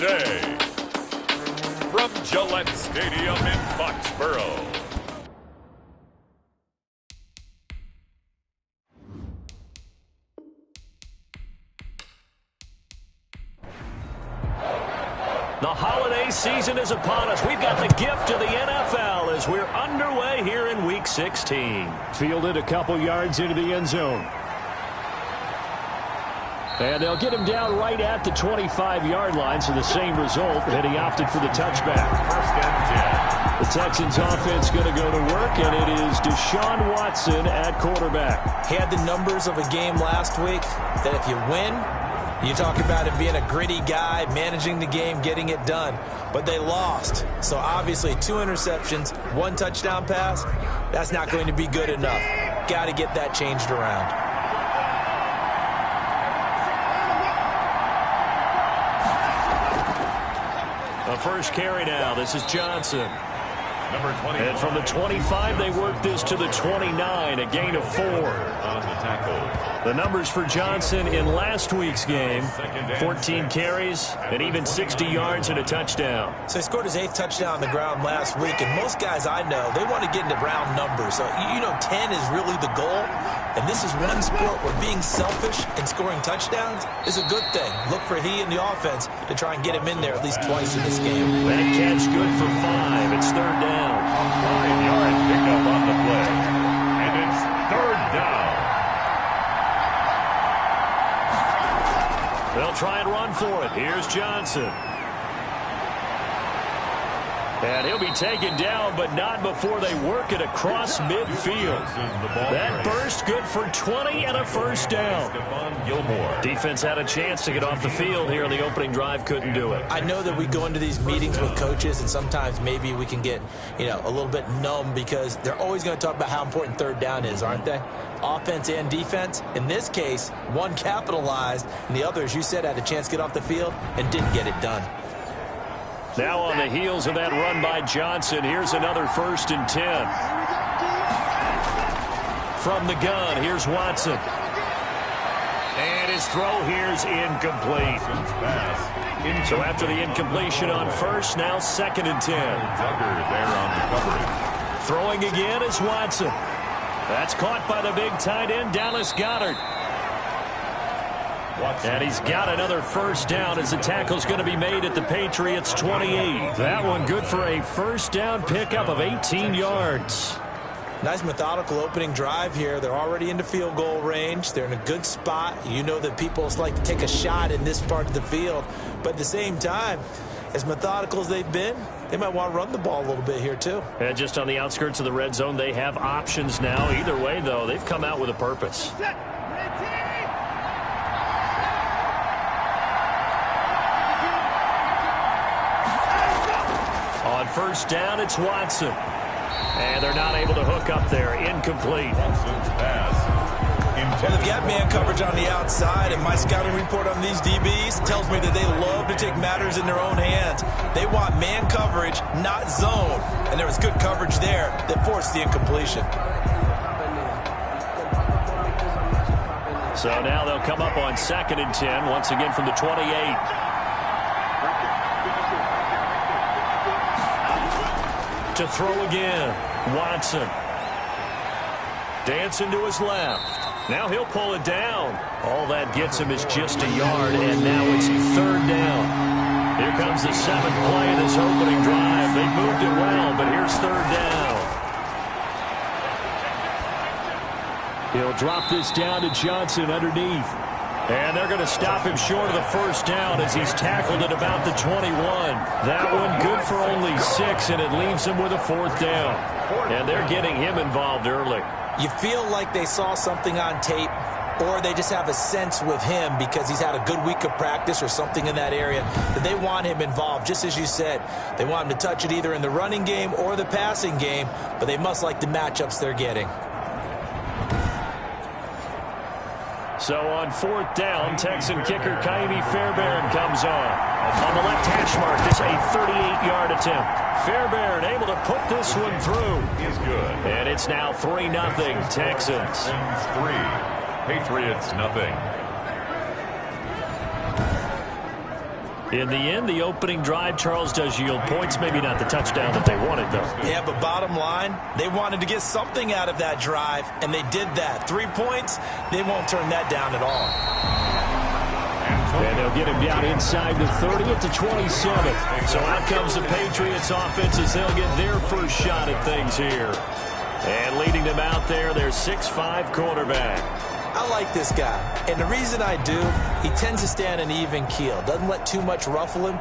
today, from Gillette Stadium in Foxborough. The holiday season is upon us. We've got the gift of the NFL as we're underway here in Week 16. Fielded a couple yards into the end zone. And they'll get him down right at the 25-yard line, so the same result, and he opted for the touchback. The Texans offense going to go to work, and it is Deshaun Watson at quarterback. He had the numbers of a game last week that if you win, you talk about him being a gritty guy, managing the game, getting it done. But they lost. So obviously 2 interceptions, 1 touchdown pass, that's not going to be good enough. Got to get that changed around. The first carry now. This is Johnson. Number 20. And from the 25, they work this to the 29, a gain of 4. On the tackle. The numbers for Johnson in last week's game, 14 carries and even 60 yards and a touchdown. So he scored his 8th touchdown on the ground last week, and most guys I know, they want to get into round numbers. So, 10 is really the goal. And this is one sport where being selfish and scoring touchdowns is a good thing. Look for he and the offense to try and get him in there at least twice in this game. That catch good for 5. It's 3rd down. 5-yard pickup on the play. And it's 3rd down. They'll try and run for it. Here's Johnson. And he'll be taken down, but not before they work it across midfield. That burst good for 20 and a first down. Defense had a chance to get off the field here in the opening drive, couldn't do it. I know that we go into these meetings with coaches, and sometimes maybe we can get, a little bit numb because they're always going to talk about how important 3rd down is, aren't they? Offense and defense. In this case, one capitalized, and the other, as you said, had a chance to get off the field and didn't get it done. Now on the heels of that run by Johnson, here's another 1st and 10. From the gun, here's Watson. And his throw here's incomplete. So after the incompletion on 1st, now 2nd and 10. There on the coverage. Throwing again is Watson. That's caught by the big tight end, Dallas Goedert. And he's got another 1st down as the tackle's going to be made at the Patriots' 28. That one good for a 1st down pickup of 18 yards. Nice methodical opening drive here. They're already into field goal range. They're in a good spot. You know that people like to take a shot in this part of the field. But at the same time, as methodical as they've been, they might want to run the ball a little bit here too. And just on the outskirts of the red zone, they have options now. Either way, though, they've come out with a purpose. On 1st down, it's Watson. And they're not able to hook up there. Incomplete. Watson's pass. Well, they've got man coverage on the outside, and my scouting report on these DBs tells me that they love to take matters in their own hands. They want man coverage, not zone. And there was good coverage there that forced the incompletion. So now they'll come up on 2nd and 10, once again from the 28. To throw again, Watson. Dancing to his left. Now he'll pull it down. All that gets him is just a yard, and now it's 3rd down. Here comes the 7th play of this opening drive. They moved it well, but here's 3rd down. He'll drop this down to Johnson underneath. And they're going to stop him short of the 1st down as he's tackled at about the 21. That one good for only 6, and it leaves him with a 4th down. And they're getting him involved early. You feel like they saw something on tape, or they just have a sense with him because he's had a good week of practice or something in that area that they want him involved. Just as you said, they want him to touch it either in the running game or the passing game, but they must like the matchups they're getting. So on 4th down, Texan kicker Kaimi Fairbairn comes on. On the left hash mark, this a 38-yard attempt. Fairbairn able to put this one through. Is good. And it's now 3-0 Texans. 3. Patriots nothing. In the end, the opening drive, Charles, does yield points. Maybe not the touchdown that they wanted, though. Yeah, but bottom line, they wanted to get something out of that drive, and they did that. 3 points, they won't turn that down at all. And they'll get him down inside the 30 at the 27. So out comes the Patriots offense as they'll get their first shot at things here. And leading them out there, their 6'5" quarterback. I like this guy, and the reason I do, he tends to stay on an even keel. Doesn't let too much ruffle him.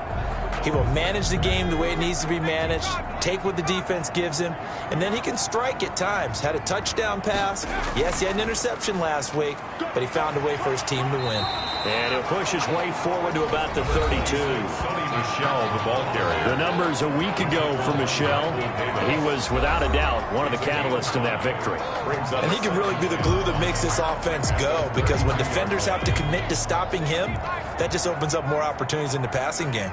He will manage the game the way it needs to be managed, take what the defense gives him, and then he can strike at times. Had a touchdown pass. Yes, he had an interception last week, but he found a way for his team to win. And he'll push his way forward to about the 32. Michel, the ball carrier. The numbers a week ago for Michel. He was, without a doubt, one of the catalysts in that victory. And he can really be the glue that makes this offense go, because when defenders have to commit to stopping him, that just opens up more opportunities in the passing game.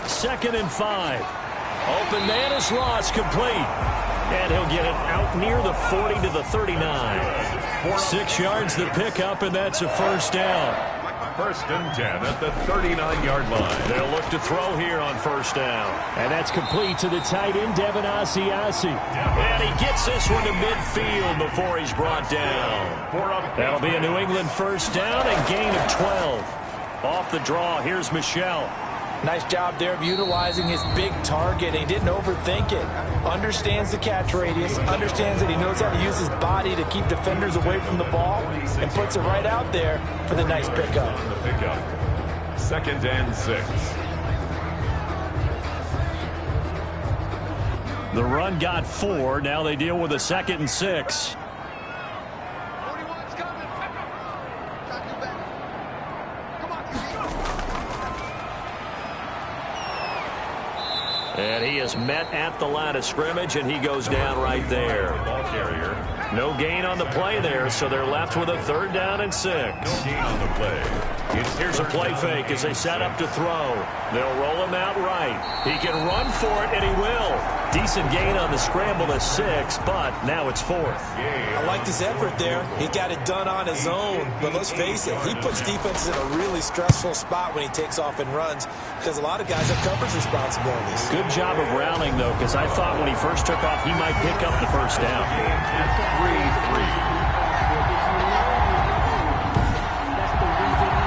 2nd and 5. Open man is lost, complete. And he'll get it out near the 40 to the 39. 6 yards the pickup, and that's a first down. 1st and 10 at the 39-yard line. They'll look to throw here on first down. And that's complete to the tight end, Devin Asiasi. And he gets this one to midfield before he's brought down. That'll be a New England first down and gain of 12. Off the draw, here's Michel. Nice job there of utilizing his big target. He didn't overthink it. Understands the catch radius. Understands that he knows how to use his body to keep defenders away from the ball. And puts it right out there for the nice pickup. 2nd and 6. The run got 4. Now they deal with a 2nd and 6. And he is met at the line of scrimmage, and he goes down right there. Ball carrier. No gain on the play there, so they're left with a 3rd down and 6. No gain on the play. Here's a play fake as they set up to throw. They'll roll him out right. He can run for it, and he will. Decent gain on the scramble to 6, but now it's 4th. I like this effort there. He got it done on his own, but let's face it, he puts defenses in a really stressful spot when he takes off and runs, because a lot of guys have coverage responsibilities. Good job of rallying, though, because I thought when he first took off, he might pick up the first down. 3-3.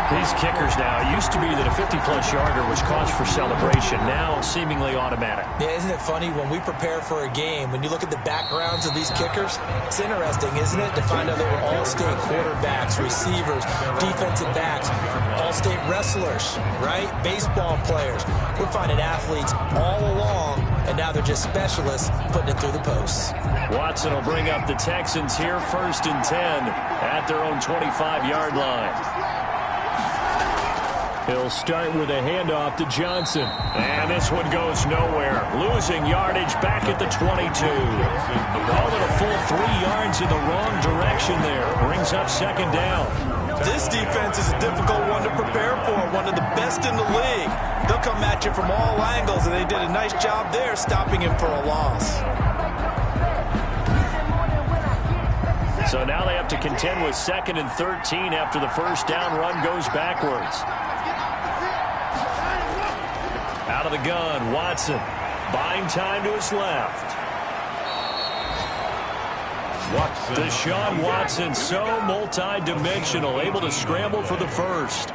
These kickers now, it used to be that a 50-plus yarder was cause for celebration. Now, seemingly automatic. Yeah, isn't it funny when we prepare for a game, when you look at the backgrounds of these kickers, it's interesting, isn't it, to find out they were all-state quarterbacks, receivers, defensive backs, all-state wrestlers, right? Baseball players. We're finding athletes all along, and now they're just specialists putting it through the posts. Watson will bring up the Texans here, 1st and 10 at their own 25-yard line. He'll start with a handoff to Johnson. And this one goes nowhere. Losing yardage back at the 22. Call it a full 3 yards in the wrong direction there. Brings up 2nd down. This defense is a difficult one to prepare for, one of the best in the league. They'll come at you from all angles, and they did a nice job there stopping him for a loss. So now they have to contend with 2nd and 13 after the first down run goes backwards. Out of the gun, Watson. Buying time to his left. Deshaun Watson, so multi-dimensional, able to scramble for the first.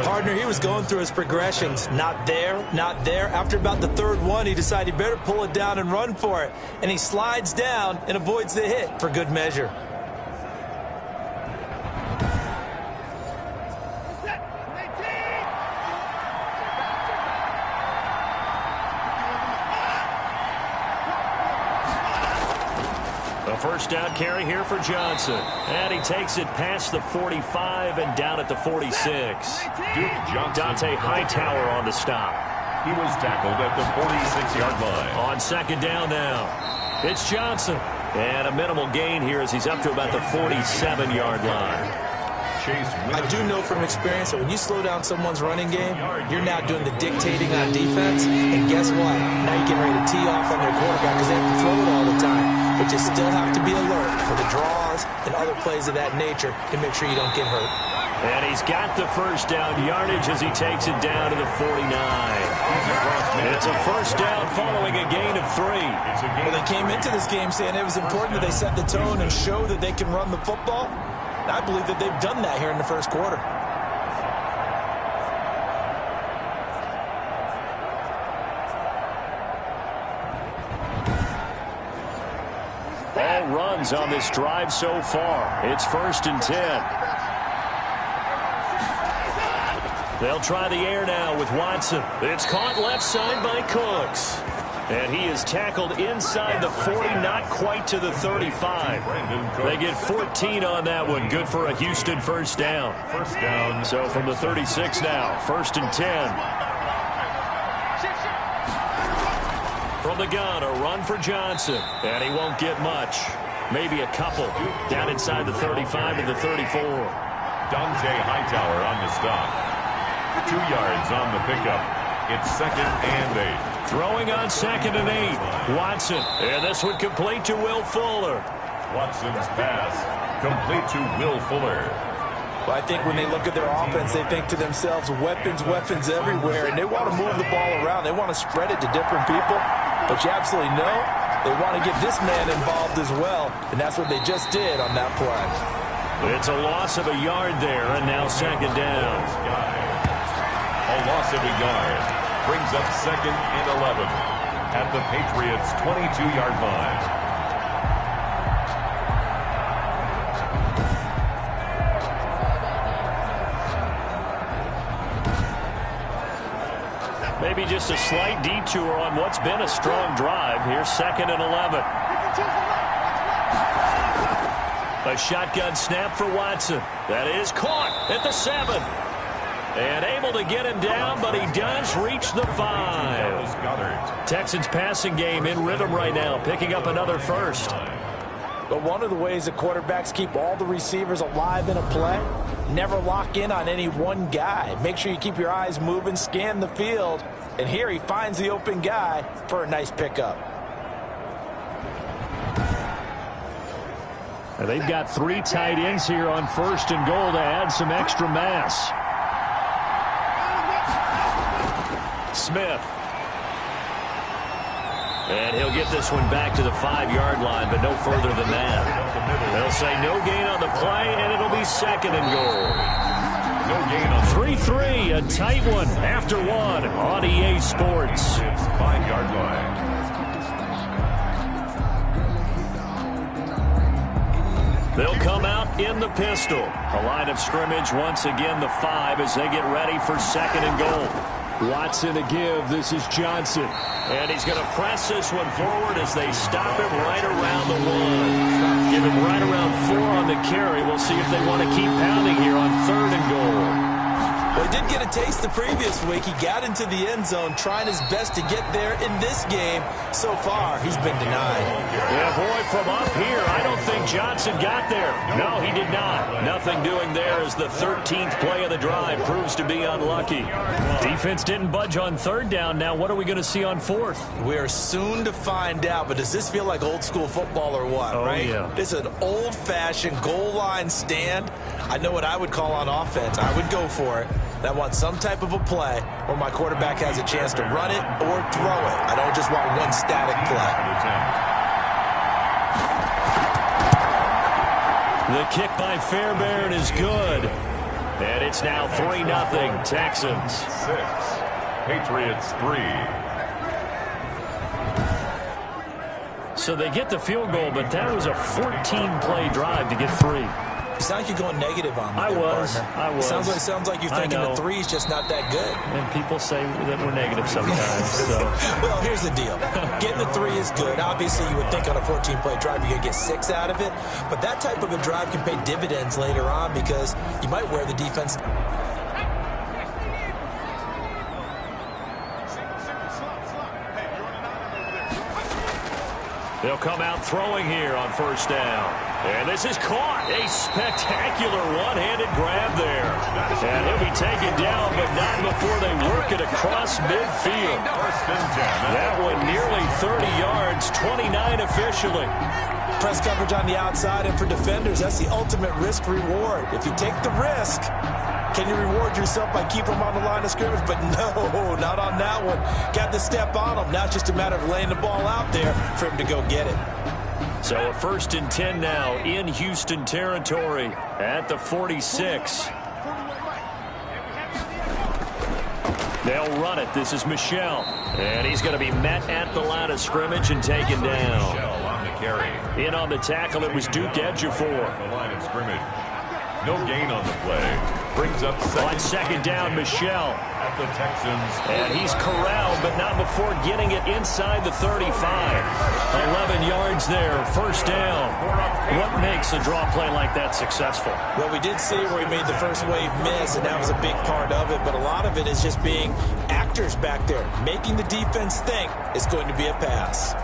Partner, he was going through his progressions. Not there, not there. After about the 3rd one, he decided he better pull it down and run for it. And he slides down and avoids the hit for good measure. First down carry here for Johnson. And he takes it past the 45 and down at the 46. Dante Hightower on the stop. He was tackled at the 46-yard line. On 2nd down now. It's Johnson. And a minimal gain here as he's up to about the 47-yard line. I do know from experience that when you slow down someone's running game, you're now doing the dictating on defense. And guess what? Now you're getting ready to tee off on their quarterback because they have to throw it all the time. But you still have to be alert for the draws and other plays of that nature to make sure you don't get hurt. And he's got the first down yardage as he takes it down to the 49. It's a first down following a gain of 3. Well, they came into this game saying it was important that they set the tone and show that they can run the football. And I believe that they've done that here in the first quarter. All runs on this drive so far. It's 1st and 10. They'll try the air now with Watson. It's caught left side by Cooks. And he is tackled inside the 40, not quite to the 35. They get 14 on that one. Good for a Houston first down. So from the 36 now, 1st and 10. From the gun, a run for Johnson. And he won't get much. Maybe a couple. Down inside the 35 to the 34. Dante Hightower on the stop. 2 yards on the pickup. It's 2nd and 8. Throwing on 2nd and 8. Watson. And this one complete to Will Fuller. Watson's pass complete to Will Fuller. Well, I think when they look at their offense, they think to themselves, weapons, weapons everywhere. And they want to move the ball around. They want to spread it to different people. But you absolutely know they want to get this man involved as well. And that's what they just did on that play. It's a loss of a yard there, and now 2nd down. A loss of a yard brings up 2nd and 11 at the Patriots' 22-yard line. Maybe just a slight detour on what's been a strong drive. Here's 2nd and 11. A shotgun snap for Watson. That is caught at the 7. And able to get him down, but he does reach the 5. Texans passing game in rhythm right now, picking up another first. But one of the ways that quarterbacks keep all the receivers alive in a play, never lock in on any one guy. Make sure you keep your eyes moving, scan the field. And here he finds the open guy for a nice pickup. Now they've got 3 tight ends here on 1st and goal to add some extra mass. Smith. And he'll get this one back to the 5-yard line, but no further than that. They'll say no gain on the play, and it'll be 2nd and goal. No gain on 3-3, a tight one after 1 on EA Sports. 5-yard line. They'll come out in the pistol. A line of scrimmage once again the 5 as they get ready for 2nd and goal. Watson to give. This is Johnson. And he's going to press this one forward as they stop him right around the 1. Give him right around 4 on the carry. We'll see if they want to keep pounding here on 3rd and goal. Well, he did get a taste the previous week. He got into the end zone trying his best to get there in this game. So far, he's been denied. Yeah, boy, from up here, I don't think Johnson got there. No, he did not. Nothing doing there as the 13th play of the drive proves to be unlucky. Defense didn't budge on 3rd down. Now, what are we going to see on 4th? We are soon to find out, but does this feel like old school football or what, right? Yeah. This is an old-fashioned goal line stand. I know what I would call on offense. I would go for it. I want some type of a play where my quarterback has a chance to run it or throw it. I don't just want one static play. The kick by Fairbairn is good. And it's now 3-0 Texans. 6. Patriots 3. So they get the field goal, but that was a 14-play drive to get 3. You sound like you're going negative on me. I was. Sounds like you're thinking the 3 is just not that good. And people say that we're negative sometimes. So. Well, here's the deal. Getting the 3 is good. Obviously, you would think on a 14-play drive you're going to get 6 out of it. But that type of a drive can pay dividends later on because you might wear the defense. They'll come out throwing here on 1st down. And this is caught. A spectacular one-handed grab there. And he'll be taken down, but not before they work it across midfield. That one nearly 30 yards, 29 officially. Press coverage on the outside, and for defenders, that's the ultimate risk-reward. If you take the risk, can you reward yourself by keeping them on the line of scrimmage? But no, not on that one. Got to step on them. Now it's just a matter of laying the ball out there for him to go get it. So a 1st and 10 now in Houston territory at the 46. They'll run it. This is Michel. And he's going to be met at the line of scrimmage and taken down. Michel on the carry. In on the tackle, it was Duke Ejiofor. The line of scrimmage. No gain on the play. Brings up second down, Michel. At the Texans. And he's corralled, but not before getting it inside the 35. 11 yards there, 1st down. What makes a draw play like that successful? Well, we did see where he made the first wave miss, and that was a big part of it. But a lot of it is just being actors back there, making the defense think it's going to be a pass.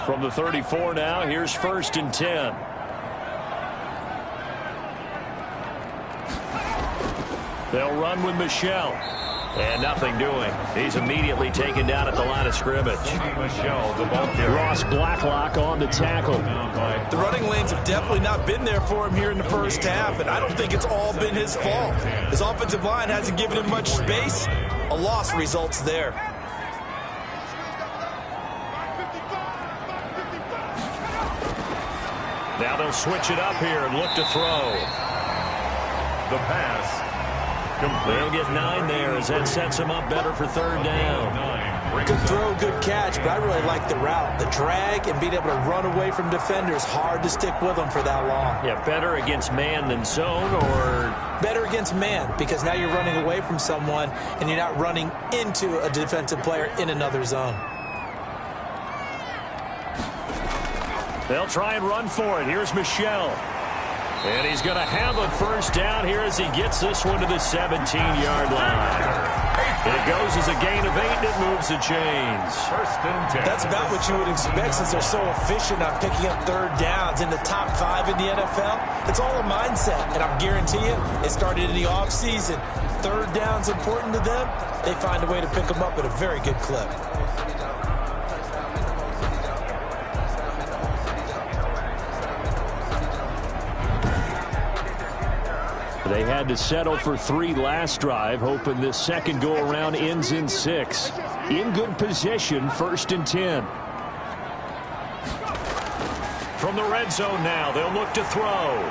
From the 34 now, here's 1st and 10. They'll run with Michel. And nothing doing. He's immediately taken down at the line of scrimmage. Michel, the ball carrier. Ross Blacklock on the tackle. The running lanes have definitely not been there for him here in the first half, and I don't think it's all been his fault. His offensive line hasn't given him much space. A loss results there. Now they'll switch it up here and look to throw. The pass. They'll get 9 there as that sets him up better for 3rd down. Good throw, good catch, but I really like the route. The drag and being able to run away from defenders, hard to stick with them for that long. Yeah, better against man than zone, or? Better against man, because now you're running away from someone and you're not running into a defensive player in another zone. They'll try and run for it. Here's Michel. And he's going to have a 1st down here as he gets this one to the 17-yard line. It goes as a gain of 8, and it moves the chains. 1st and 10. That's about what you would expect since they're so efficient on picking up 3rd downs in the top 5 in the NFL. It's all a mindset, and I guarantee you it started in the offseason. 3rd down's important to them. They find a way to pick them up at a very good clip. They had to settle for 3 last drive, hoping this second go-around ends in 6. In good position, 1st and 10. From the red zone now, they'll look to throw.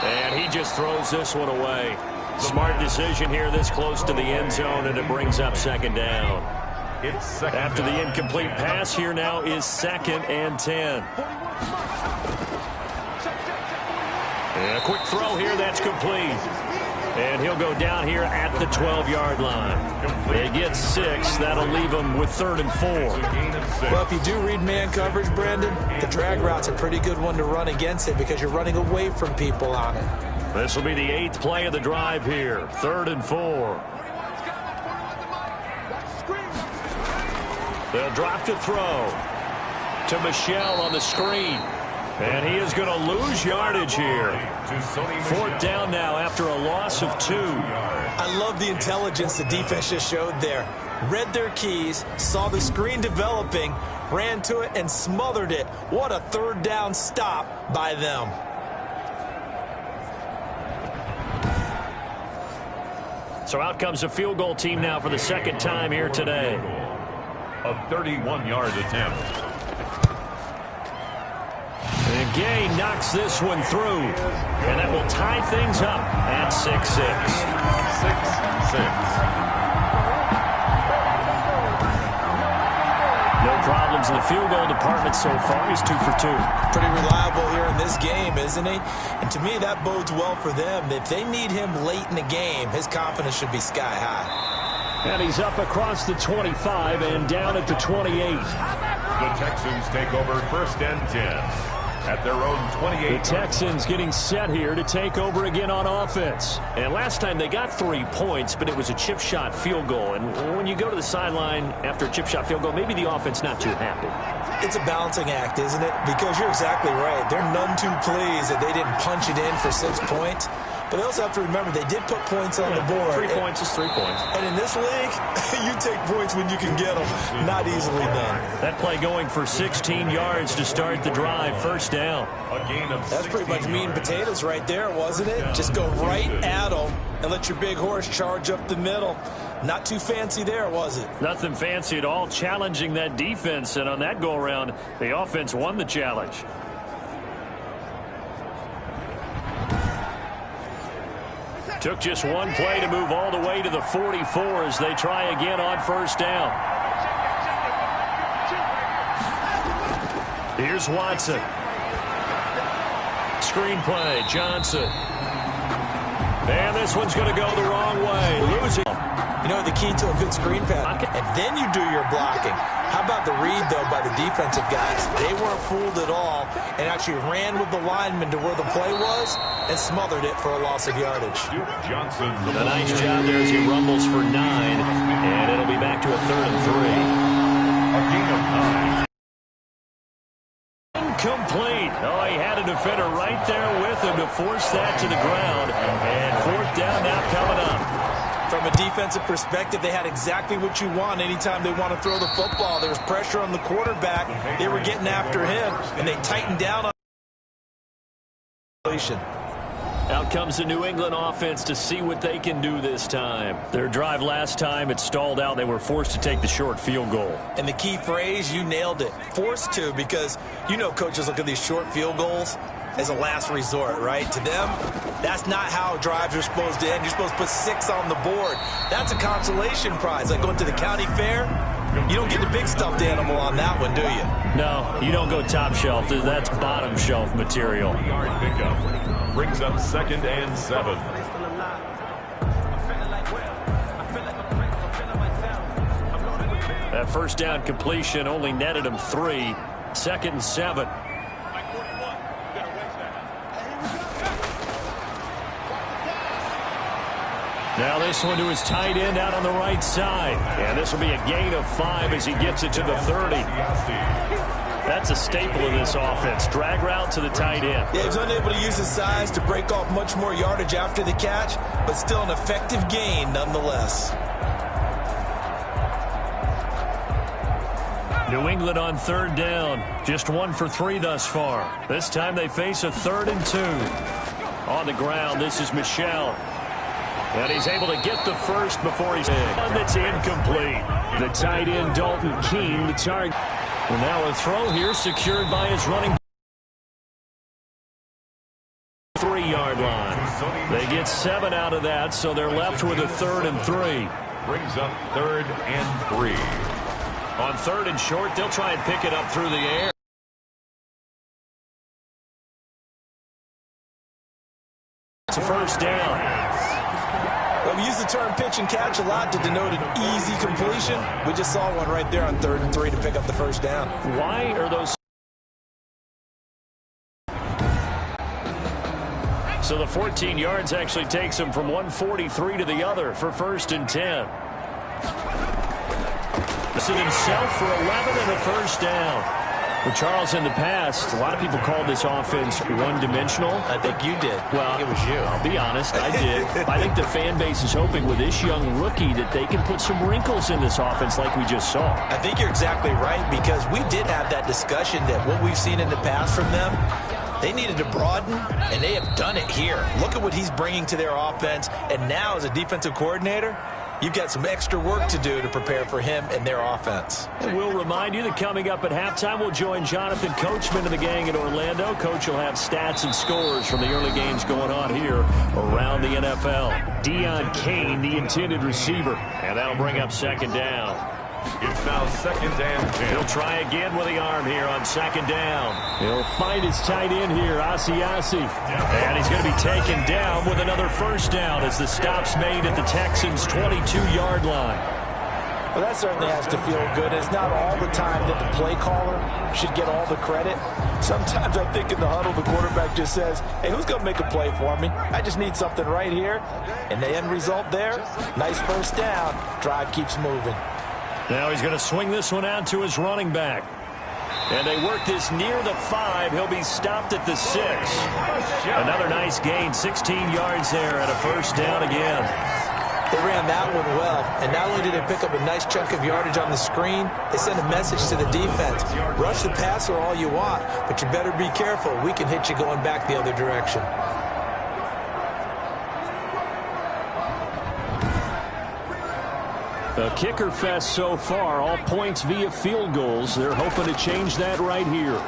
And he just throws this one away. Smart decision here this close to the end zone, and it brings up 2nd down. After the incomplete pass, here now is 2nd and 10. And a quick throw here, that's complete. And he'll go down here at the 12-yard line. They get 6. That'll leave them with 3rd and 4. Well, if you do read man coverage, Brandon, the drag route's a pretty good one to run against it because you're running away from people on it. This will be the 8th play of the drive here. 3rd and 4. They'll drop to throw to Michel on the screen. And he is going to lose yardage here. 4th down now after a loss of 2. I love the intelligence the defense just showed there. Read their keys, saw the screen developing, ran to it, and smothered it. What a 3rd down stop by them. So out comes a field goal team now for the 2nd time here today. A 31-yard attempt. And Gay knocks this one through. And that will tie things up at 6-6. 6-6. No problems in the field goal department so far. He's 2 for 2. Pretty reliable here in this game, isn't he? And to me, that bodes well for them. If they need him late in the game, his confidence should be sky high. And he's up across the 25 and down at the 28. The Texans take over 1st and 10. At their own 28. The Texans getting set here to take over again on offense. And last time they got 3 points, but it was a chip shot field goal. And when you go to the sideline after a chip shot field goal, maybe the offense not too happy. It's a balancing act, isn't it? Because you're exactly right. They're none too pleased that they didn't punch it in for 6 points. But they also have to remember they did put points on the board. 3 points is 3 points. And in this league, you take points when you can get them. Not easily done. That play going for 16 yards to start the drive. First down. That's pretty much meat and potatoes right there, wasn't it? Just go right at them and let your big horse charge up the middle. Not too fancy there, was it? Nothing fancy at all. Challenging that defense. And on that go-around, the offense won the challenge. Took just one play to move all the way to the 44 as they try again on first down. Here's Watson. Screenplay, Johnson. And this one's going to go the wrong way. Losing. You know the key to a good screen pass? And then you do your blocking. How about the read, though, by the defensive guys? They weren't fooled at all and actually ran with the lineman to where the play was and smothered it for a loss of yardage. Johnson. A nice job there as he rumbles for 9, and it'll be back to a 3rd and 3. A gain of 9. Incomplete. Oh, he had a defender right there with him to force that to the ground. And 4th down now coming up. From a defensive perspective, they had exactly what you want anytime they want to throw the football. There was pressure on the quarterback. They were getting after him, and they tightened down on the Out comes the New England offense to see what they can do this time. Their drive last time, it stalled out. They were forced to take the short field goal. And the key phrase, you nailed it. Forced to, because you know coaches look at these short field goals as a last resort, right? To them, that's not how drives are supposed to end. You're supposed to put 6 on the board. That's a consolation prize. Like going to the county fair, you don't get the big stuffed animal on that one, do you? No, you don't go top shelf. That's bottom shelf material. Yard pickup. Brings up 2nd and 7. That first down completion only netted him 3. 2nd and 7. Now this one to his tight end out on the right side. And this will be a gain of 5 as he gets it to the 30. That's a staple of this offense. Drag route to the tight end. Yeah, he's unable to use his size to break off much more yardage after the catch, but still an effective gain nonetheless. New England on 3rd down. Just 1 for 3 thus far. This time they face a 3rd and 2. On the ground, this is Michel. And he's able to get the first before he's in. One that's incomplete. The tight end, Dalton Keene, the target. And now a throw here secured by his running 3-yard line. They get 7 out of that, so they're left with a 3rd and 3. Brings up 3rd and 3. On 3rd and short, they'll try and pick it up through the air. It's a first down. Well, we use the term pitch and catch a lot to denote an easy completion. We just saw one right there on 3rd and 3 to pick up the first down. Why are those? So the 14 yards actually takes him from 143 to the other for 1st and 10. It himself for 11 and a first down. Well, Charles, in the past, a lot of people called this offense one-dimensional. I think you did. Well, it was you. I'll be honest, I did. I think the fan base is hoping with this young rookie that they can put some wrinkles in this offense like we just saw. I think you're exactly right, because we did have that discussion that what we've seen in the past from them, they needed to broaden, and they have done it here. Look at what he's bringing to their offense, and now as a defensive coordinator, you've got some extra work to do to prepare for him and their offense. And we'll remind you that coming up at halftime, we'll join Jonathan Coachman of the gang in Orlando. Coach will have stats and scores from the early games going on here around the NFL. Deion Kane, the intended receiver. And that'll bring up 2nd down. It's now 2nd and 10. He'll try again with the arm here on 2nd down. He'll find his tight end here, Asiasi. And he's going to be taken down with another first down as the stop's made at the Texans' 22-yard line. Well, that certainly has to feel good. It's not all the time that the play caller should get all the credit. Sometimes I think in the huddle, the quarterback just says, hey, who's going to make a play for me? I just need something right here. And the end result there, nice first down. Drive keeps moving. Now he's going to swing this one out to his running back. And they work this near the 5. He'll be stopped at the 6. Another nice gain, 16 yards there and a first down again. They ran that one well, and not only did they pick up a nice chunk of yardage on the screen, they sent a message to the defense. Rush the passer all you want, but you better be careful. We can hit you going back the other direction. A kicker fest so far, all points via field goals. They're hoping to change that right here.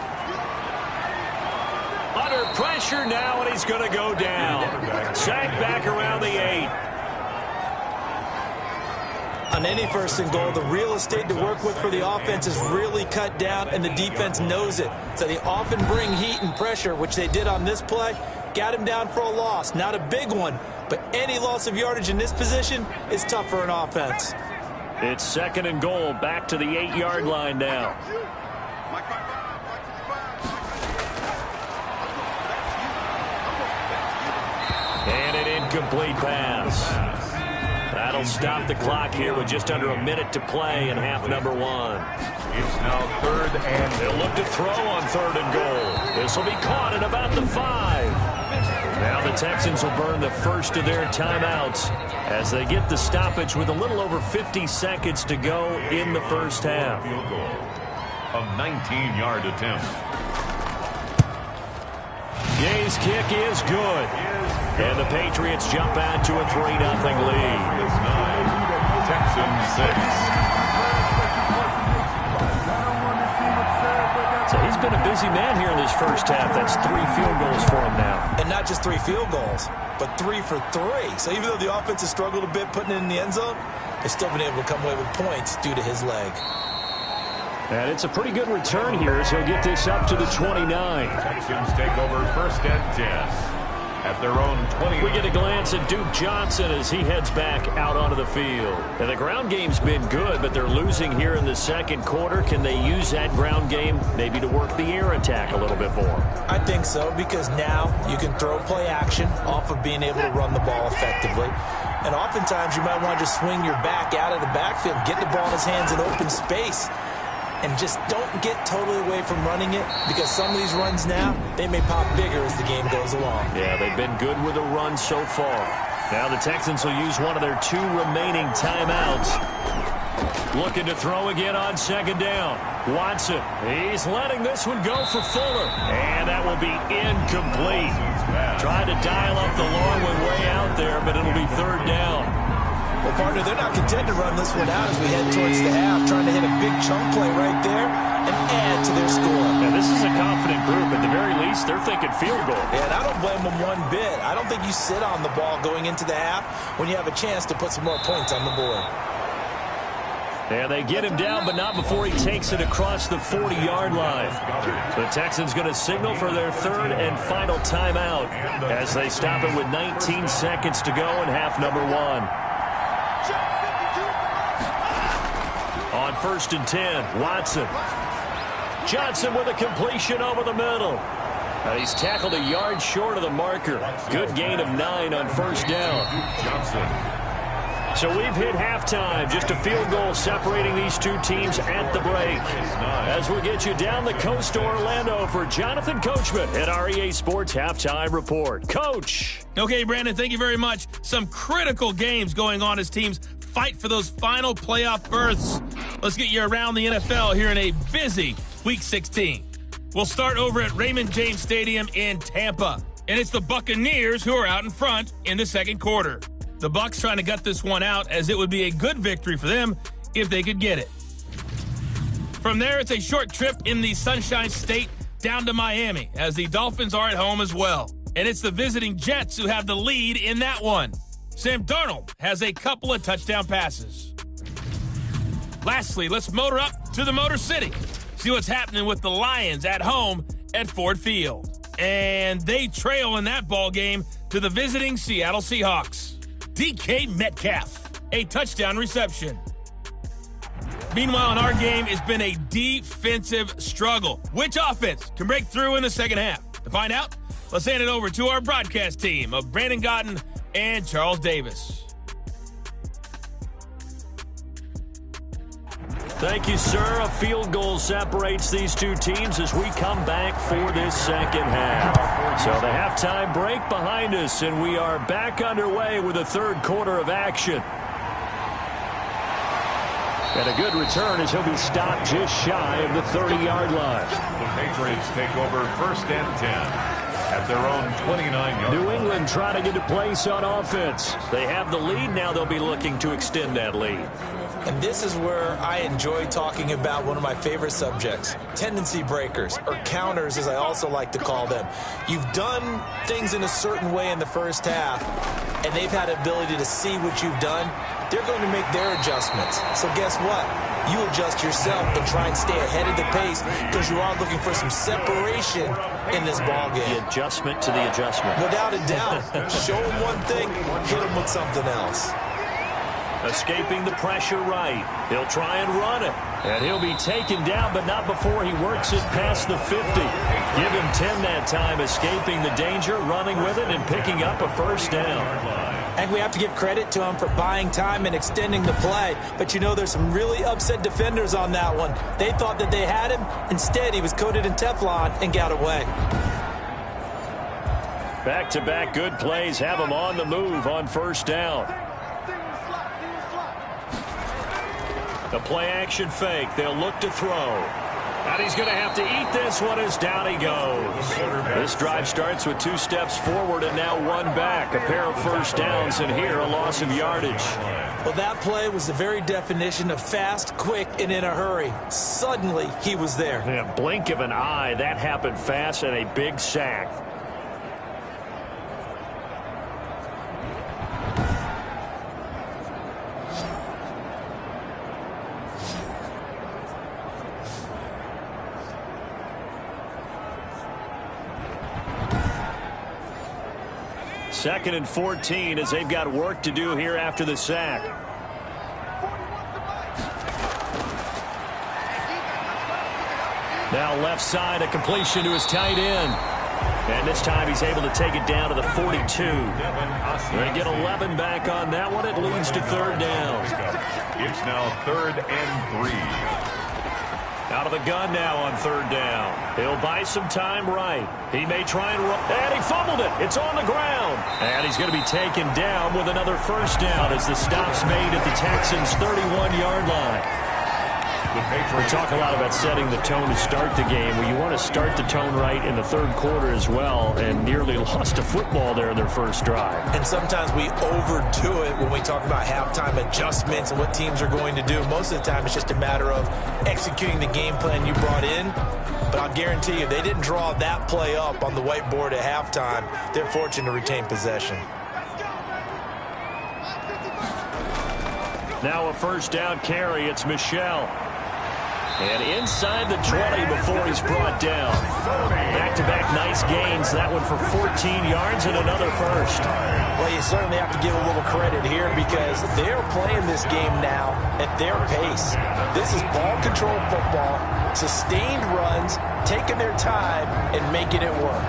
Under pressure now, and he's going to go down. Sacked back around the 8. On any first and goal, the real estate to work with for the offense is really cut down, and the defense knows it. So they often bring heat and pressure, which they did on this play. Got him down for a loss. Not a big one, but any loss of yardage in this position is tough for an offense. It's second and goal, back to the 8-yard line now. And an incomplete pass. That'll stop the clock here with just under a minute to play in half number 1. It's now third and they'll look to throw on third and goal. This will be caught at about the 5. Now the Texans will burn the first of their timeouts as they get the stoppage with a little over 50 seconds to go in the first half. Field goal. A 19-yard attempt. Gay's kick is good. And the Patriots jump out to a 3-0 lead. It's 9, Texans 6. So he's been a busy man here in this first half. That's 3 field goals for him now. And not just 3 field goals, but 3 for 3. So even though the offense has struggled a bit putting it in the end zone, they've still been able to come away with points due to his leg. And it's a pretty good return here as he'll get this up to the 29. Texans take over first and 10. At their own 20. We get a glance at Duke Johnson as he heads back out onto the field. And the ground game's been good, but they're losing here in the second quarter. Can they use that ground game maybe to work the air attack a little bit more? I think so, because now you can throw play action off of being able to run the ball effectively. And oftentimes you might want to just swing your back out of the backfield, get the ball in his hands in open space. And just don't get totally away from running it, because some of these runs now, they may pop bigger as the game goes along. Yeah, they've been good with a run so far. Now the Texans will use one of their 2 remaining timeouts. Looking to throw again on second down. Watson, he's letting this one go for Fuller. And that will be incomplete. Tried to dial up the long one way out there, but it'll be third down. Well, partner, they're not content to run this one out as we head towards the half, trying to hit a big chunk play right there and add to their score. Now, this is a confident group. At the very least, they're thinking field goal. Yeah, and I don't blame them one bit. I don't think you sit on the ball going into the half when you have a chance to put some more points on the board. And they get him down, but not before he takes it across the 40-yard line. The Texans going to signal for their third and final timeout as they stop it with 19 seconds to go in half number 1. On first and 10, Watson. Johnson with a completion over the middle. He's tackled a yard short of the marker. Good gain of 9 on first down. So we've hit halftime. Just a field goal separating these 2 teams at the break. As we get you down the coast to Orlando for Jonathan Coachman at REA Sports Halftime Report. Coach. Okay, Brandon, thank you very much. Some critical games going on as teams fight for those final playoff berths. Let's get you around the NFL here in a busy Week 16. We'll start over at Raymond James Stadium in Tampa. And it's the Buccaneers who are out in front in the second quarter. The Bucs trying to gut this one out, as it would be a good victory for them if they could get it. From there, it's a short trip in the Sunshine State down to Miami, as the Dolphins are at home as well. And it's the visiting Jets who have the lead in that one. Sam Darnold has a couple of touchdown passes. Lastly, let's motor up to the Motor City. See what's happening with the Lions at home at Ford Field. And they trail in that ball game to the visiting Seattle Seahawks. DK Metcalf, a touchdown reception. Meanwhile, in our game, it's been a defensive struggle. Which offense can break through in the second half? To find out, let's hand it over to our broadcast team of Brandon Gotten and Charles Davis. Thank you, sir. A field goal separates these two teams as we come back for this second half. So the halftime break behind us, and we are back underway with the third quarter of action. And a good return as he'll be stopped just shy of the 30-yard line. The Patriots take over first and 10. At their own 29-yard New England trying to get a place on offense. They have the lead. Now they'll be looking to extend that lead. And this is where I enjoy talking about one of my favorite subjects, tendency breakers, or counters as I also like to call them. You've done things in a certain way in the first half, and they've had the ability to see what you've done. They're going to make their adjustments. So guess what? You adjust yourself and try and stay ahead of the pace because you are looking for some separation in this ballgame. The adjustment to the adjustment. Without a doubt. Show them one thing, hit them with something else. Escaping the pressure right. He'll try and run it. And he'll be taken down, but not before he works it past the 50. Give him 10 that time, escaping the danger, running with it, and picking up a first down. And we have to give credit to him for buying time and extending the play. But you know, there's some really upset defenders on that one. They thought that they had him. Instead, he was coated in Teflon and got away. Back-to-back good plays have him on the move on first down. The play-action fake. They'll look to throw. And he's going to have to eat this one as down he goes. This drive starts with 2 steps forward and now 1 back. A pair of first downs, and here a loss of yardage. Well, that play was the very definition of fast, quick, and in a hurry. Suddenly, he was there. In a blink of an eye, that happened fast, and a big sack. Second and 14 as they've got work to do here after the sack. Now left side, a completion to his tight end. And this time he's able to take it down to the 42. They get 11 back on that one. It leads to third down. It's now 3rd and 3. Out of the gun now on third down. He'll buy some time right. He may try and run. And he fumbled it. It's on the ground. And he's going to be taken down with another first down as the stop's made at the Texans' 31-yard line. We talk a lot about setting the tone to start the game. Well, you want to start the tone right in the third quarter as well, and nearly lost a football there in their first drive. And sometimes we overdo it when we talk about halftime adjustments and what teams are going to do. Most of the time it's just a matter of executing the game plan you brought in. But I'll guarantee you, they didn't draw that play up on the whiteboard at halftime. They're fortunate to retain possession. Now a first down carry. It's Michel. And inside the 20 before he's brought down. Back-to-back nice gains. That one for 14 yards and another first. Well, you certainly have to give a little credit here because they're playing this game now at their pace. This is ball control football, sustained runs, taking their time, and making it work.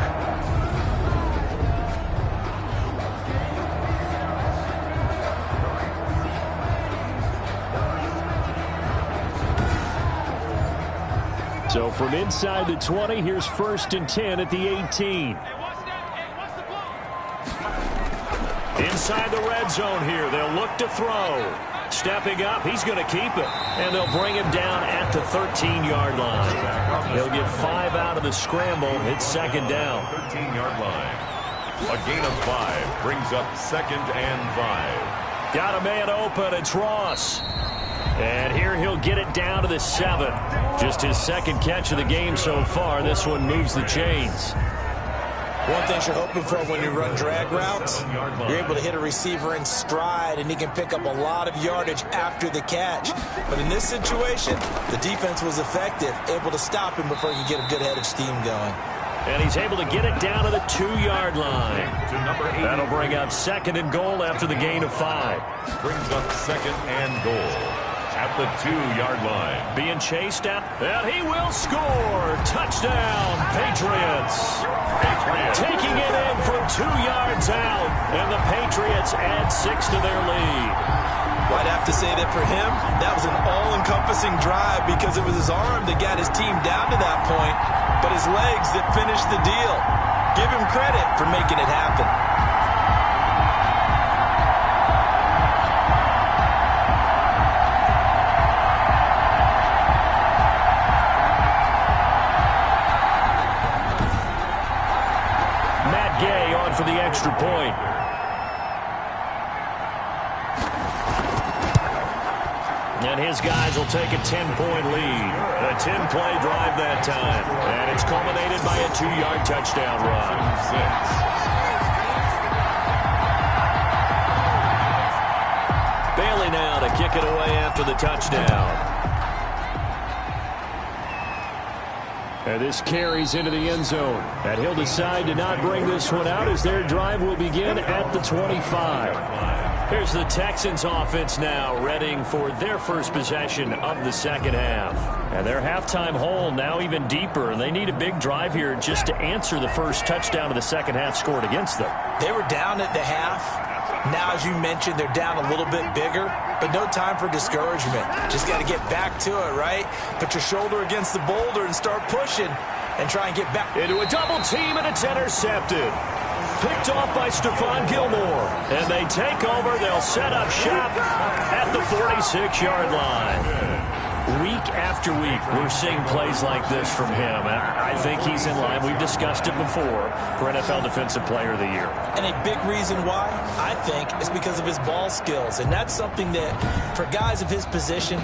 So from inside the 20, here's 1st and 10 at the 18. Inside the red zone here, they'll look to throw. Stepping up, he's going to keep it. And they'll bring him down at the 13-yard line. He'll get 5 out of the scramble. It's second down. 13-yard line. A gain of 5 brings up 2nd and 5. Got a man open. It's Ross. And here he'll get it down to the 7. Just his second catch of the game so far. This one moves the chains. One thing you're hoping for when you run drag routes, you're able to hit a receiver in stride, and he can pick up a lot of yardage after the catch. But in this situation, the defense was effective, able to stop him before he could get a good head of steam going. And he's able to get it down to the 2-yard line. That'll bring up 2nd and goal after the gain of 5. Brings up 2nd and goal at the 2-yard line. Being chased out, and he will score. Touchdown, Patriots. Taking it in from 2 yards out, and the Patriots add 6 to their lead. Well, I'd have to say that for him, that was an all-encompassing drive because it was his arm that got his team down to that point, but his legs that finished the deal. Give him credit for making it happen. Matt Gay on for the extra point. And his guys will take a 10-point lead. A 10-play drive that time. And it's culminated by a 2-yard touchdown run. Bailey now to kick it away after the touchdown. And this carries into the end zone. And he'll decide to not bring this one out as their drive will begin at the 25. Here's the Texans offense now, readying for their first possession of the second half. And their halftime hole now even deeper, and they need a big drive here just to answer the first touchdown of the second half scored against them. They were down at the half. Now, as you mentioned, they're down a little bit bigger, but no time for discouragement. Just got to get back to it, right? Put your shoulder against the boulder and start pushing and try and get back. Into a double team, and it's intercepted. Picked off by Stephon Gilmore. And they take over. They'll set up shop at the 46-yard line. Week after week, we're seeing plays like this from him. And I think he's in line. We've discussed it before for NFL Defensive Player of the Year. And a big reason why, I think, is because of his ball skills. And that's something that, for guys of his position,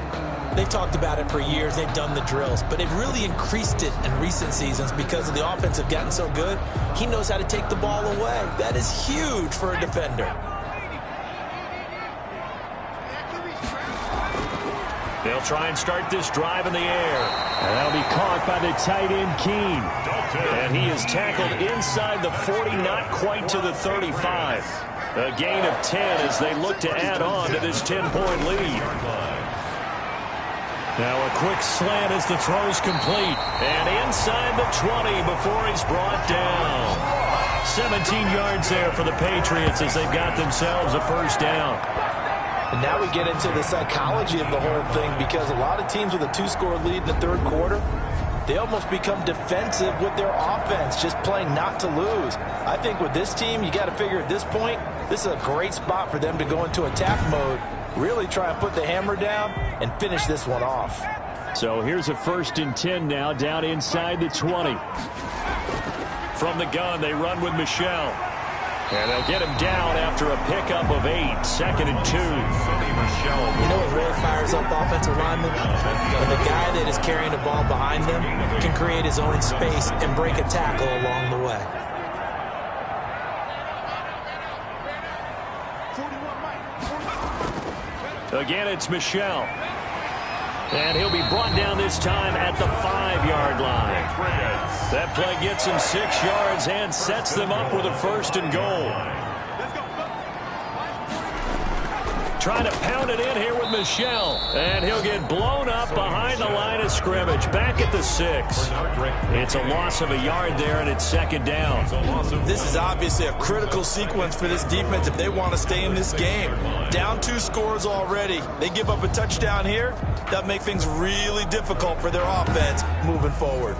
they've talked about it for years. They've done the drills. But they've really increased it in recent seasons because of the offense have gotten so good. He knows how to take the ball away. That is huge for a defender. They'll try and start this drive in the air. And that'll be caught by the tight end, Keene. And he is tackled inside the 40, not quite to the 35. A gain of 10 as they look to add on to this 10-point lead. Now a quick slant as the throw's complete. And inside the 20 before he's brought down. 17 yards there for the Patriots as they've got themselves a first down. And now we get into the psychology of the whole thing because a lot of teams with a 2-score lead in the third quarter, they almost become defensive with their offense, just playing not to lose. I think with this team, you got to figure at this point, this is a great spot for them to go into attack mode, really try and put the hammer down and finish this one off. So here's a 1st and 10 now, down inside the 20. From the gun, they run with Michel. And they'll get him down after a pickup of 8, 2nd and 2. You know what really fires up offensive linemen? When the guy that is carrying the ball behind them can create his own space and break a tackle along the way. Again, it's Michel. And he'll be brought down this time at the 5-yard line. That play gets him 6 yards and sets them up with a 1st and goal. Trying to pound it in here with Michel. And he'll get blown up behind the line of scrimmage. Back at the 6. It's a loss of a yard there, and it's 2nd down. This is obviously a critical sequence for this defense if they want to stay in this game. Down 2 scores already. They give up a touchdown here. That'll make things really difficult for their offense moving forward.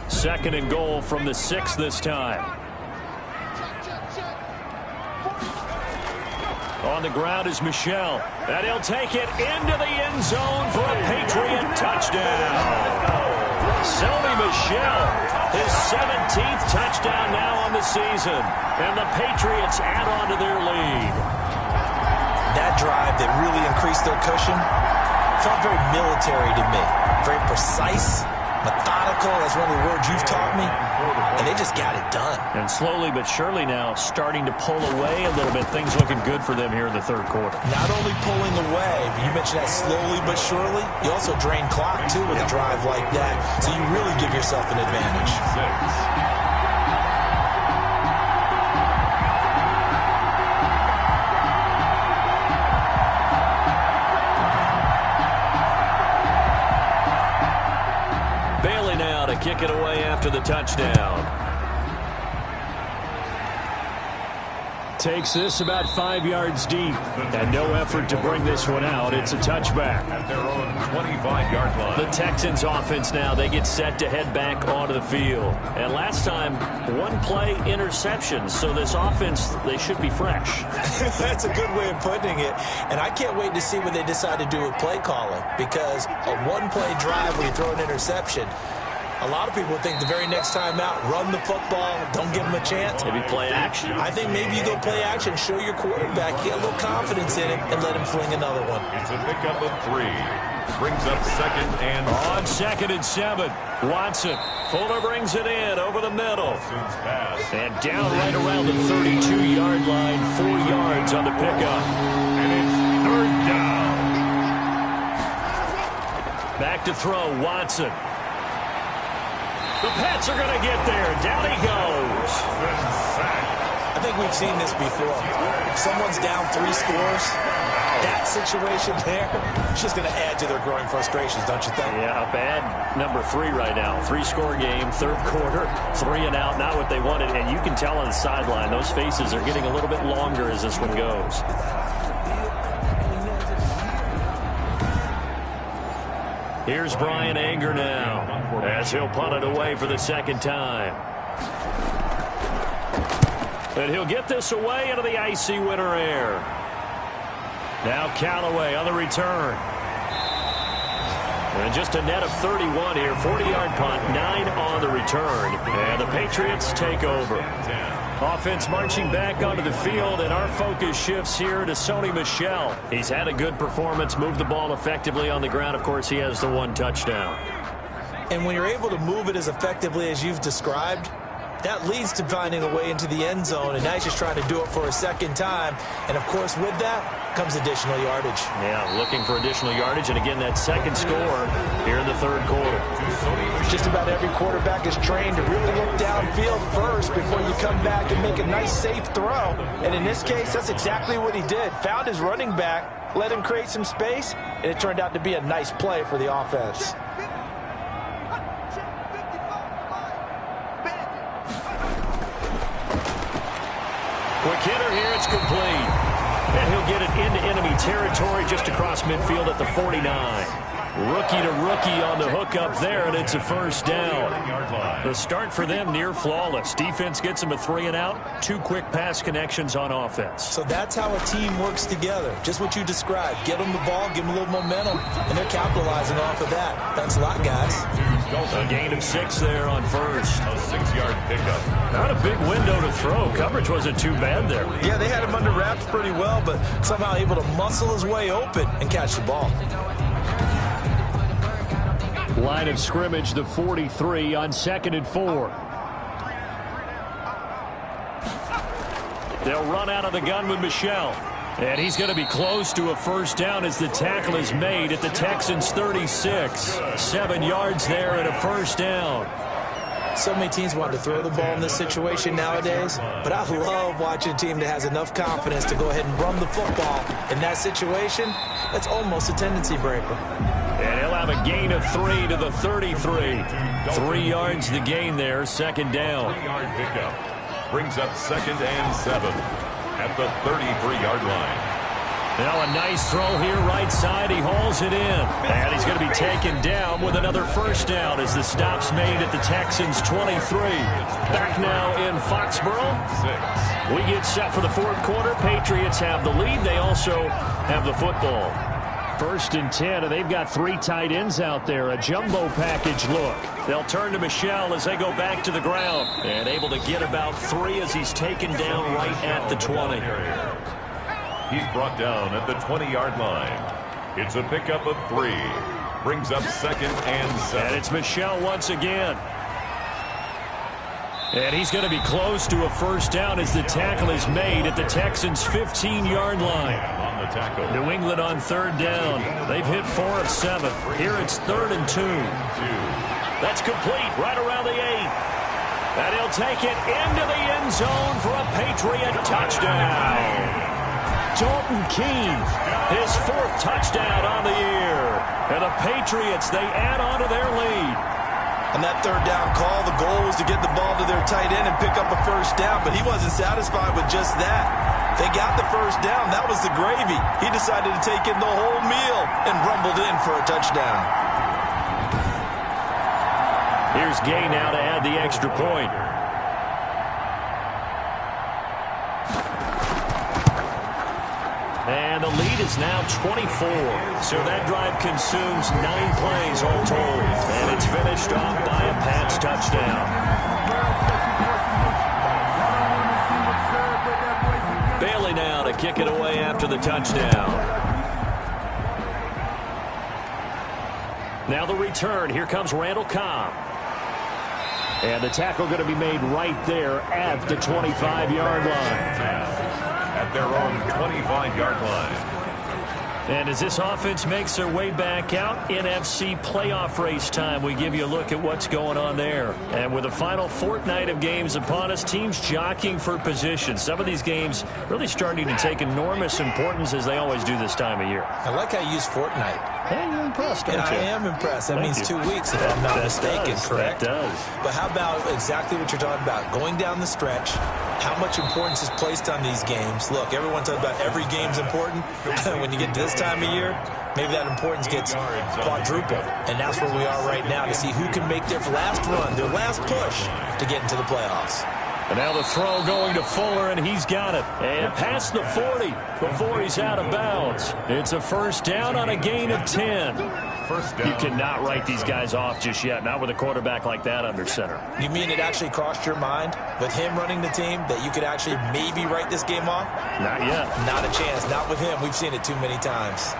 2nd and goal from the 6 this time. On the ground is Michel. And he'll take it into the end zone for a Patriot touchdown. Sony Michel, his 17th touchdown now on the season. And the Patriots add on to their lead. That drive that really increased their cushion felt very military to me. Very precise, methodical. That's one of the words you've taught me. And they just got it done. And slowly but surely now starting to pull away a little bit. Things looking good for them here in the third quarter. Not only pulling away, but you mentioned that slowly but surely. You also drain clock, too, with a drive like that. So you really give yourself an advantage. Kick it away after the touchdown. takes this about 5 yards deep. And no effort to bring this one out. It's a touchback. At their own 25-yard line. The Texans offense now, they get set to head back onto the field. And last time, one play interceptions. So this offense, they should be fresh. That's a good way of putting it. And I can't wait to see what they decide to do with play calling. Because a one-play drive where you throw an interception, a lot of people think the very next time out, run the football, don't give them a chance. Maybe play action. I think maybe you go play action, show your quarterback, get a little confidence in him, and let him fling another one. It's a pickup of 3. Brings up 2nd and on 2nd and 7. Watson. Fuller brings it in over the middle. And down right around the 32-yard line, 4 yards on the pickup. And it's 3rd down. Back to throw, Watson. The Pats are going to get there. Down he goes. I think we've seen this before. If someone's down 3 scores, that situation there, it's just going to add to their growing frustrations, don't you think? Yeah, bad number 3 right now. 3-score game, 3rd quarter, 3 and out, not what they wanted. And you can tell on the sideline, those faces are getting a little bit longer as this one goes. Here's Brian Anger now, as he'll punt it away for the 2nd time. And he'll get this away into the icy winter air. Now Callaway on the return. And just a net of 31 here, 40-yard punt, 9 on the return. And the Patriots take over. Offense marching back onto the field, and our focus shifts here to Sony Michel. He's had a good performance, moved the ball effectively on the ground. Of course, he has the 1 touchdown. And when you're able to move it as effectively as you've described, that leads to finding a way into the end zone, and now he's just trying to do it for a 2nd time. And, of course, with that comes additional yardage. Yeah, looking for additional yardage, and again, that 2nd score here in the 3rd quarter. Just about every quarterback is trained to really look downfield first before you come back and make a nice, safe throw. And in this case, that's exactly what he did. Found his running back, let him create some space, and it turned out to be a nice play for the offense. Quick hitter here, it's complete. And he'll get it into enemy territory just across midfield at the 49. Rookie to rookie on the hook up there, and it's a 1st down. The start for them near flawless. Defense gets them a 3 and out. 2 quick pass connections on offense. So that's how a team works together. Just what you described. Get them the ball, give them a little momentum, and they're capitalizing off of that. Thanks a lot, guys. A gain of 6 there on 1st. A 6-yard pickup. Not a big window to throw. Coverage wasn't too bad there. Yeah, they had him under wraps pretty well, but somehow able to muscle his way open and catch the ball. Line of scrimmage, the 43 on 2nd and 4. They'll run out of the gun with Michel. And he's going to be close to a 1st down as the tackle is made at the Texans' 36. 7 yards there and a 1st down. So many teams want to throw the ball in this situation nowadays, but I love watching a team that has enough confidence to go ahead and run the football. In that situation, that's almost a tendency breaker. And he'll have a gain of 3 to the 33. 3 yards the gain there, 2nd down. 3-yard pickup. Brings up 2nd and 7 at the 33-yard line. Now a nice throw here right side. He hauls it in. And he's going to be taken down with another 1st down as the stop's made at the Texans' 23. Back now in Foxborough. 6. We get set for the 4th quarter. Patriots have the lead. They also have the football. 1st and 10, and they've got 3 tight ends out there. A jumbo package look. They'll turn to Michel as they go back to the ground. And able to get about 3 as he's taken down right at the 20. He's brought down at the 20-yard line. It's a pickup of 3. Brings up 2nd and 7. And it's Michel once again. And he's going to be close to a 1st down as the tackle is made at the Texans' 15-yard line. On the tackle. New England on 3rd down. They've hit 4 of 7. Here it's 3rd and 2. That's complete right around the 8. And he'll take it into the end zone for a Patriot touchdown. Dalton Keene, his 4th touchdown on the year. And the Patriots, they add on to their lead. And that 3rd down call, the goal was to get the ball to their tight end and pick up a 1st down, but he wasn't satisfied with just that. They got the first down. That was the gravy. He decided to take in the whole meal and rumbled in for a touchdown. Here's Gay now to add the extra point. And the lead is now 24. So that drive consumes 9 plays all told. And it's finished off by a Pats touchdown. Bailey now to kick it away after the touchdown. Now the return. Here comes Randall Cobb. And the tackle going to be made right there at the 25-yard line. At their own 25-yard line. And as this offense makes their way back out, NFC playoff race time, we give you a look at what's going on there. And with the final fortnight of games upon us, teams jockeying for position. Some of these games really starting to take enormous importance as they always do this time of year. I like how you use fortnight. Hey, you're impressed, don't you? I am impressed. That means 2 weeks, if I'm not mistaken, correct? That does. But how about exactly what you're talking about? Going down the stretch, how much importance is placed on these games? Look, everyone talks about every game's important. When you get to this time of year, maybe that importance gets quadrupled. And that's where we are right now to see who can make their last run, their last push to get into the playoffs. And now the throw going to Fuller, and he's got it. And past the 40 before he's out of bounds. It's a first down on a gain of 10. First down. You cannot write these guys off just yet, not with a quarterback like that under center. You mean it actually crossed your mind with him running the team that you could actually maybe write this game off? Not yet. Not a chance. Not with him. We've seen it too many times.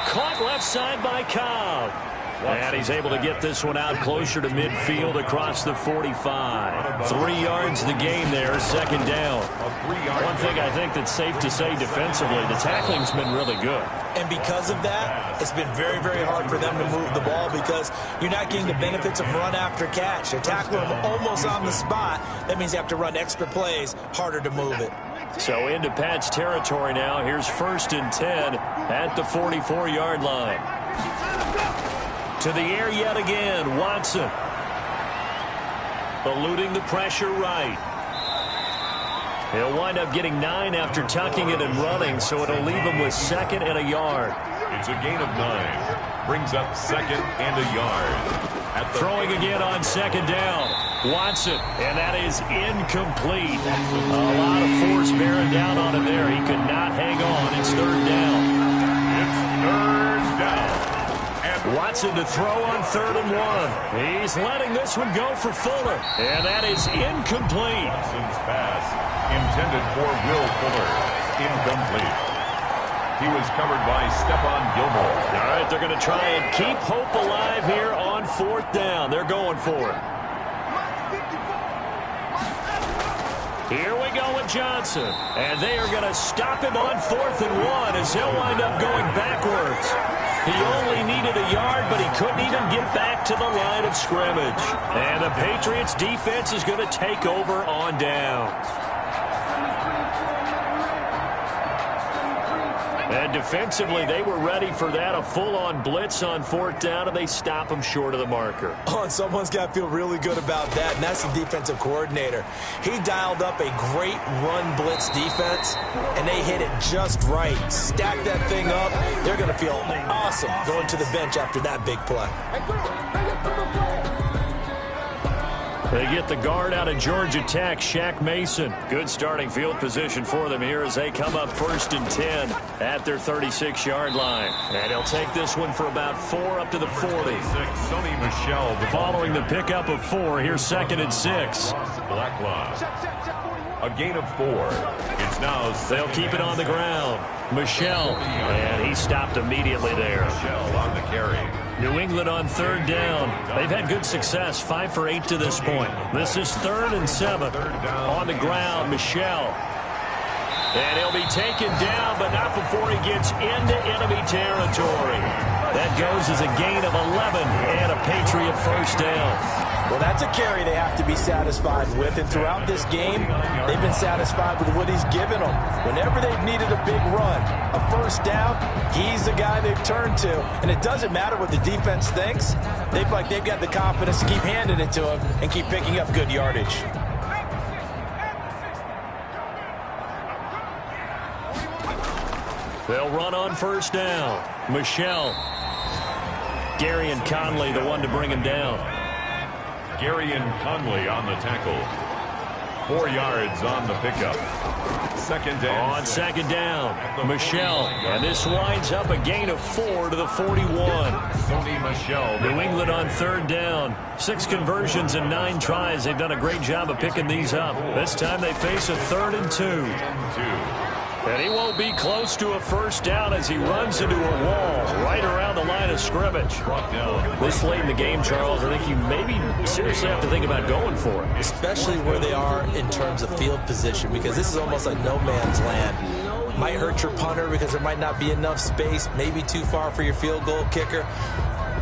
Caught left side by Cobb. And he's able to get this one out closer to midfield across the 45. 3 yards the gain there, second down. One thing I think that's safe to say defensively, the tackling's been really good. And because of that, it's been very, very hard for them to move the ball because you're not getting the benefits of run after catch. They're tackling them almost on the spot. That means you have to run extra plays, harder to move it. So into Pat's territory now. Here's 1st and 10 at the 44-yard line. To the air yet again, Watson. Eluding the pressure right. He'll wind up getting 9 after tucking it and running, so it'll leave him with 2nd and a yard. It's a gain of 9. Brings up 2nd and a yard. Throwing again on 2nd down. Watson, and that is incomplete. A lot of force bearing down on him there. He could not hang on. It's 3rd down. It's 3rd down. Watson to throw on 3rd and 1. He's letting this one go for Fuller. And that is incomplete. Watson's pass intended for Will Fuller. Incomplete. He was covered by Stephon Gilmore. All right, they're going to try and keep hope alive here on 4th down. They're going for it. Here we go with Johnson. And they are going to stop him on 4th and 1 as he'll wind up going backwards. He only needed a yard, but he couldn't even get back to the line of scrimmage. And the Patriots defense is going to take over on downs. And defensively, they were ready for that, a full-on blitz on 4th down, and they stop him short of the marker. Oh, and someone's got to feel really good about that, and that's the defensive coordinator. He dialed up a great run blitz defense, and they hit it just right. Stack that thing up. They're going to feel awesome going to the bench after that big play. They get the guard out of Georgia Tech, Shaq Mason. Good starting field position for them here as they come up 1st and 10 at their 36-yard line. And he'll take this one for about 4 up to the 40. Sony Michel. Following the pickup of 4, here's 2nd and 6. A gain of 4. It's now. They'll keep it on the ground. Michel, and he stopped immediately there. Michel on the carry. New England on 3rd down. They've had good success, 5 for 8 to this point. This is 3rd and 7. On the ground, Michel. And he'll be taken down, but not before he gets into enemy territory. That goes as a gain of 11 and a Patriot first down. Well, that's a carry they have to be satisfied with, and throughout this game, they've been satisfied with what he's given them. Whenever they've needed a big run, a first down, he's the guy they've turned to. And it doesn't matter what the defense thinks. They've got the confidence to keep handing it to him and keep picking up good yardage. They'll run on first down. Michelle. Gary and Conley, the one to bring him down. Gary and Conley on the tackle. 4 yards on the pickup. Second down. On second down, Michelle. And this winds up a gain of 4 to the 41. Sony Michelle. New England on third down. 6 conversions and 9 tries. They've done a great job of picking these up. This time they face a 3rd and 2. And he won't be close to a first down as he runs into a wall right around the line of scrimmage. This late in the game, Charles, I think you maybe seriously have to think about going for it. Especially where they are in terms of field position, because this is almost like no man's land. Might hurt your punter because there might not be enough space, maybe too far for your field goal kicker.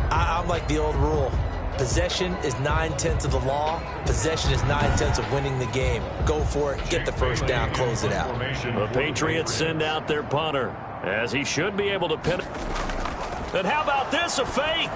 I'm like the old rule. Possession is 9/10 of the law. Possession is 9/10 of winning the game. Go for it. Get the first down. Close it out. The Patriots send out their punter, as he should be able to pin it. And how about this, a fake?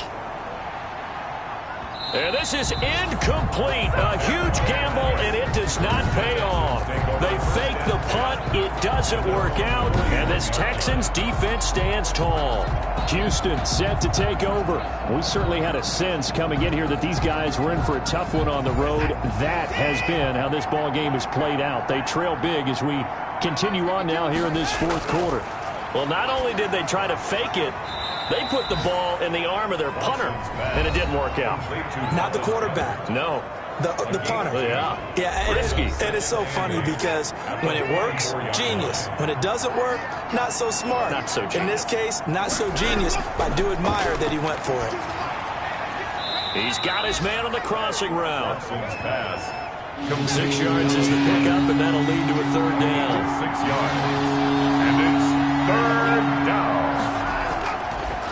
And this is incomplete. A huge gamble, and it does not pay off. They fake the punt. It doesn't work out, and this Texans defense stands tall. Houston set to take over. We certainly had a sense coming in here that these guys were in for a tough one on the road. That has been how this ball game has played out. They trail big as we continue on now here in this fourth quarter. Well, not only did they try to fake it, they put the ball in the arm of their punter, and it didn't work out. Not the quarterback. No. The punter. Yeah. Yeah, risky. And it's so funny because when it works, genius. When it doesn't work, not so smart. Not so genius. In this case, not so genius. I do admire that he went for it. He's got his man on the crossing route. 6 yards is the pickup, and that'll lead to a third down. 6 yards. And it's third down.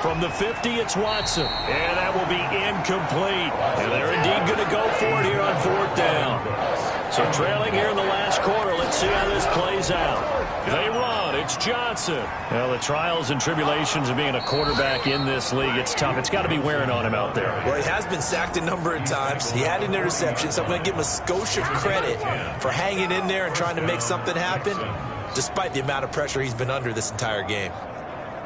From the 50, it's Watson. And that will be incomplete. And they're indeed going to go for it here on fourth down. So trailing here in the last quarter, let's see how this plays out. They run. It's Johnson. Well, the trials and tribulations of being a quarterback in this league, it's tough. It's got to be wearing on him out there. Well, he has been sacked a number of times. He had an interception, so I'm going to give him a skosh of credit for hanging in there and trying to make something happen, despite the amount of pressure he's been under this entire game.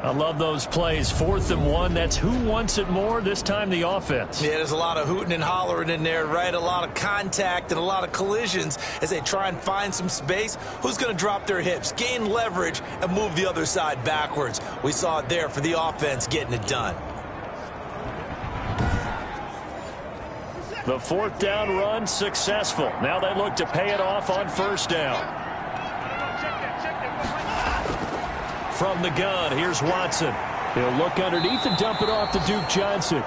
I love those plays. 4th and 1. That's who wants it more. This time the offense. Yeah, there's a lot of hooting and hollering in there, right? A lot of contact and a lot of collisions as they try and find some space. Who's going to drop their hips, gain leverage, and move the other side backwards? We saw it there for the offense getting it done. The 4th down run successful. Now they look to pay it off on first down. From the gun, here's Watson. He'll look underneath and dump it off to Duke Johnson.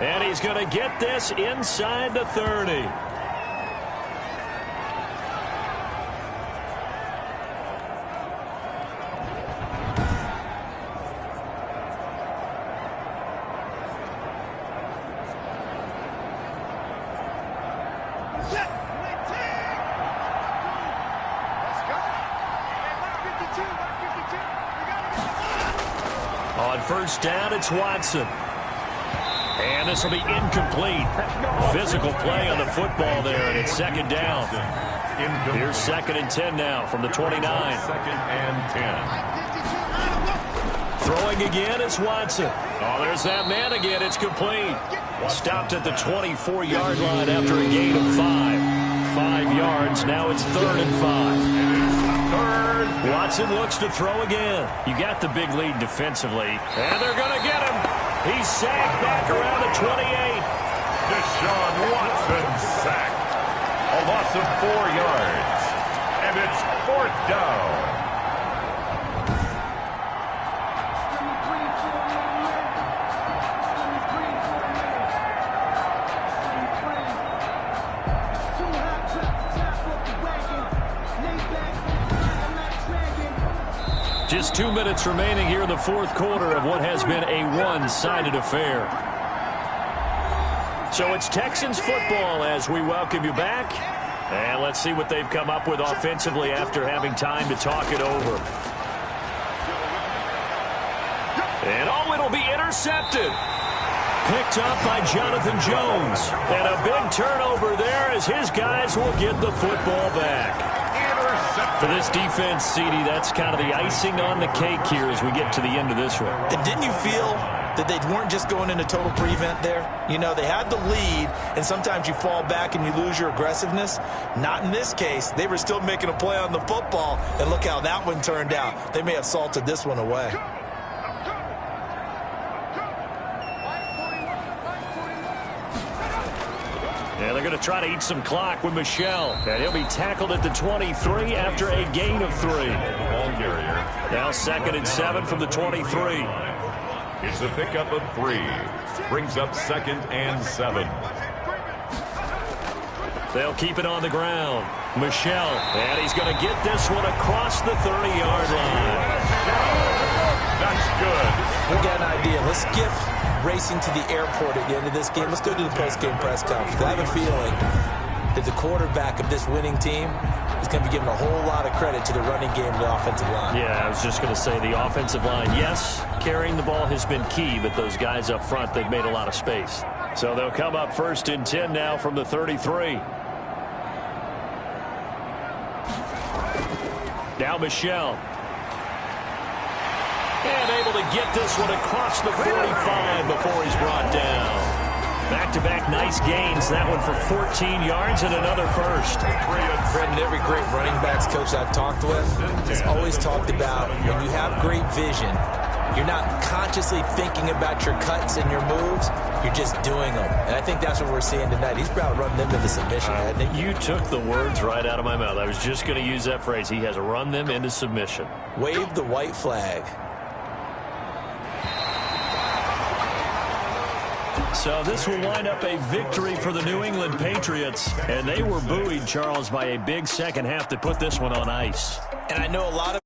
And he's going to get this inside the 30. On first down, it's Watson. And this will be incomplete. Physical play on the football there, and it's second down. Here's 2nd and 10 now from the 29. 2nd and 10. Throwing again, it's Watson. Oh, there's that man again. It's complete. Stopped at the 24-yard line after a gain of 5. 5 yards. Now it's 3rd and 5. Watson looks to throw again. You got the big lead defensively. And they're going to get him. He's sacked back around the 28. Deshaun Watson sacked. A loss of 4 yards. And it's 4th down. Just 2 minutes remaining here in the fourth quarter of what has been a one-sided affair. So it's Texans football as we welcome you back. And let's see what they've come up with offensively after having time to talk it over. And it'll be intercepted. Picked up by Jonathan Jones. And a big turnover there as his guys will get the football back. Intercepted. For this defense, CD, that's kind of the icing on the cake here as we get to the end of this one. And didn't you feel that they weren't just going into total prevent there? You know, they had the lead, and sometimes you fall back and you lose your aggressiveness. Not in this case. They were still making a play on the football, and look how that one turned out. They may have salted this one away. Yeah, they're going to try to eat some clock with Michel. And he'll be tackled at the 23 after a gain of 3. Now 2nd and 7 from the 23. It's a pickup of 3. Brings up 2nd and 7. They'll keep it on the ground. Michel, and he's going to get this one across the 30-yard line. That's good. We got an idea. Let's skip racing to the airport at the end of this game. Let's go to the post-game press conference. I have a feeling that the quarterback of this winning team is going to be given a whole lot of credit to the running game and the offensive line. Yeah, I was just going to say the offensive line, yes, carrying the ball has been key, but those guys up front, they've made a lot of space. So they'll come up 1st and 10 now from the 33. Now Michel. And able to get this one across the 45 before he's brought down. Back-to-back nice gains. That one for 14 yards and another first. Brendan, every great running backs coach I've talked with has always talked about when you have great vision, you're not consciously thinking about your cuts and your moves. You're just doing them. And I think that's what we're seeing tonight. He's about running them into submission, hasn't he? You took the words right out of my mouth. I was just going to use that phrase. He has run them into submission. Wave the white flag. So this will wind up a victory for the New England Patriots. And they were buoyed, Charles, by a big second half to put this one on ice. And I know a lot of